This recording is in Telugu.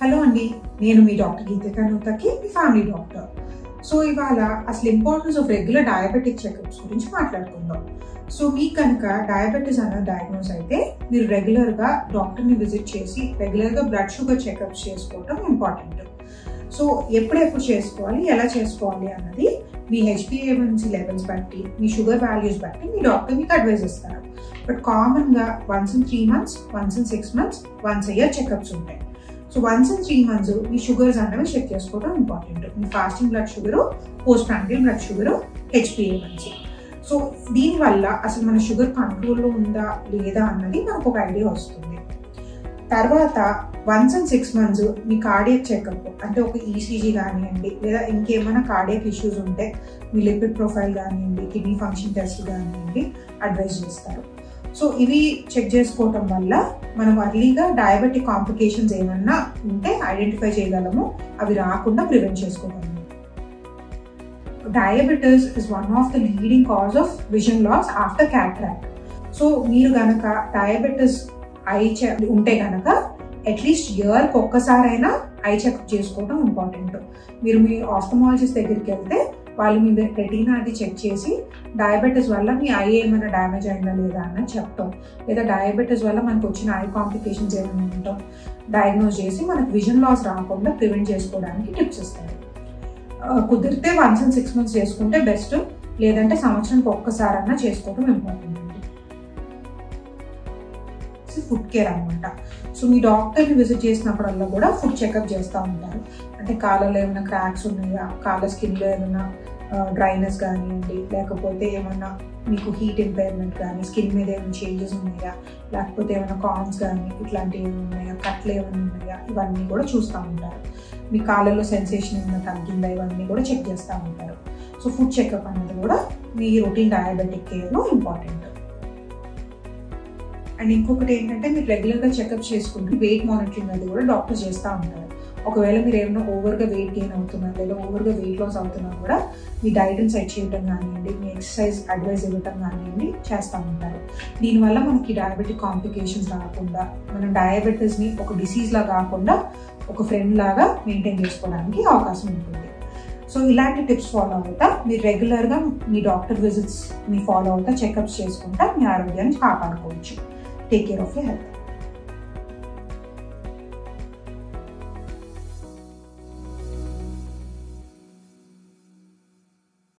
హలో అండి, నేను మీ డాక్టర్ గీతికా నూతకి, మీ ఫ్యామిలీ డాక్టర్. సో ఇవాళ అసలు importance of regular diabetic checkups గురించి మాట్లాడుకుందాం. సో మీకు కనుక డయాబెటీస్ అన్న డయాగ్నోస్ అయితే మీరు రెగ్యులర్గా డాక్టర్ని విజిట్ చేసి రెగ్యులర్గా బ్లడ్ షుగర్ చెకప్స్ చేసుకోవటం ఇంపార్టెంట్. సో ఎప్పుడెప్పుడు చేసుకోవాలి, ఎలా చేసుకోవాలి అన్నది మీ HbA1c లెవెల్స్ బట్టి, మీ షుగర్ వాల్యూస్ బట్టి మీ డాక్టర్ మీకు అడ్వైజ్ ఇస్తారు. బట్ కామన్గా once in 3 months, once in 6 months, once year checkups ఉంటాయి. సో వన్స్ ఇన్ 3 months మీ షుగర్స్ అనేవి చెక్ చేసుకోవడం ఇంపార్టెంట్. మీ fasting blood sugar, post prandial blood sugar, HbA1c. So దీనివల్ల అసలు మన షుగర్ కంట్రోల్లో ఉందా లేదా అన్నది మనకు ఒక ఐడియా వస్తుంది. తర్వాత once in 6 months me cardiac checkup, అంటే ఒక ECG కానివ్వండి, లేదా ఇంకేమైనా కార్డియక్ ఇష్యూస్ ఉంటే మీ లిపిడ్ ప్రొఫైల్ కానివ్వండి, కిడ్నీ ఫంక్షన్ టెస్ట్ కానివ్వండి అడ్వైజ్ చేస్తారు. సో ఇవి చెక్ చేసుకోవటం వల్ల మనం అర్లీగా డయాబెటిక్ కాంప్లికేషన్స్ ఏమన్నా ఉంటే ఐడెంటిఫై చేయగలము, అవి రాకుండా ప్రివెంట్ చేసుకోగలము. Diabetes is one of the leading cause of vision loss after cataract. So మీరు కనుక డయాబెటీస్ ఉంటే కనుక అట్లీస్ట్ ఇయర్కి ఒక్కసారైనా ఐ చెకప్ చేసుకోవడం ఇంపార్టెంట్. మీరు మీ ఆఫ్థమాలజిస్ట్ దగ్గరికి వెళ్తే వాళ్ళు మీ రెటీనా అది చెక్ చేసి డయాబెటీస్ వల్ల మీ ఐ ఏమైనా డ్యామేజ్ అయిందా లేదా అన్నది చెప్తాం, లేదా డయాబెటీస్ వల్ల మనకు వచ్చిన ఐ కాంప్లికేషన్స్ ఏమైనా ఉంటాం డయాగ్నోస్ చేసి మనకు విజన్ లాస్ రాకుండా ప్రివెంట్ చేసుకోవడానికి టిప్స్ ఇస్తారు. కుదిరితే వన్స్ ఇన్ 6 months చేసుకుంటే బెస్ట్, లేదంటే సంవత్సరానికి ఒక్కసారన్నా చేసుకోవడం ఇంపార్టెంట్. ఫుడ్ కేర్ అనమాట. సో మీ డాక్టర్ని విజిట్ చేసినప్పుడల్లా కూడా ఫుడ్ చెకప్ చేస్తూ ఉంటారు. అంటే కాళ్ళలో ఏమైనా క్రాక్స్ ఉన్నాయా, కాళ్ళ స్కిన్లో ఏమైనా డ్రైనెస్ కానివ్వండి, లేకపోతే ఏమైనా మీకు హీట్ ఇంపైర్మెంట్ కానీ, స్కిన్ మీద ఏమైనా చేంజెస్ ఉన్నాయా, లేకపోతే ఏమైనా కార్న్స్ కానీ ఇట్లాంటివి ఏమైనా ఉన్నాయా, కట్లు ఏమైనా ఉన్నాయా, ఇవన్నీ కూడా చూస్తూ ఉంటారు. మీ కాళ్ళలో సెన్సేషన్ ఏమైనా తగ్గిందా, ఇవన్నీ కూడా చెక్ చేస్తూ ఉంటారు. సో ఫుడ్ చెకప్ అనేది కూడా మీ రొటీన్ డయాబెటిక్ కేర్లో ఇంపార్టెంట్. అండ్ ఇంకొకటి ఏంటంటే మీరు రెగ్యులర్గా చెకప్ చేసుకుంటే వెయిట్ మానిటరింగ్ అది కూడా డాక్టర్ చేస్తూ ఉంటారు. ఒకవేళ మీరు ఏమైనా ఓవర్గా వెయిట్ గెయిన్ అవుతున్నారు లేదా ఓవర్గా వెయిట్ లాస్ అవుతున్నా కూడా మీ డైట్ని సెట్ చేయడం కానివ్వండి, మీ ఎక్సర్సైజ్ అడ్వైజ్ ఇవ్వటం కానివ్వండి చేస్తూ ఉంటారు. దీనివల్ల మనకి డయాబెటిక్ కాంప్లికేషన్స్ రాకుండా, మనం డయాబెటీస్ని ఒక డిసీజ్లా కాకుండా ఒక ఫ్రెండ్ లాగా మెయింటైన్ చేసుకోవడానికి అవకాశం ఉంటుంది. సో ఇలాంటి టిప్స్ ఫాలో అవుతా మీరు రెగ్యులర్గా మీ డాక్టర్ విజిట్స్ని ఫాలో అవుతా చెకప్స్ చేసుకుంటా మీ ఆరోగ్యాన్ని కాపాడుకోవచ్చు. Take care of your health.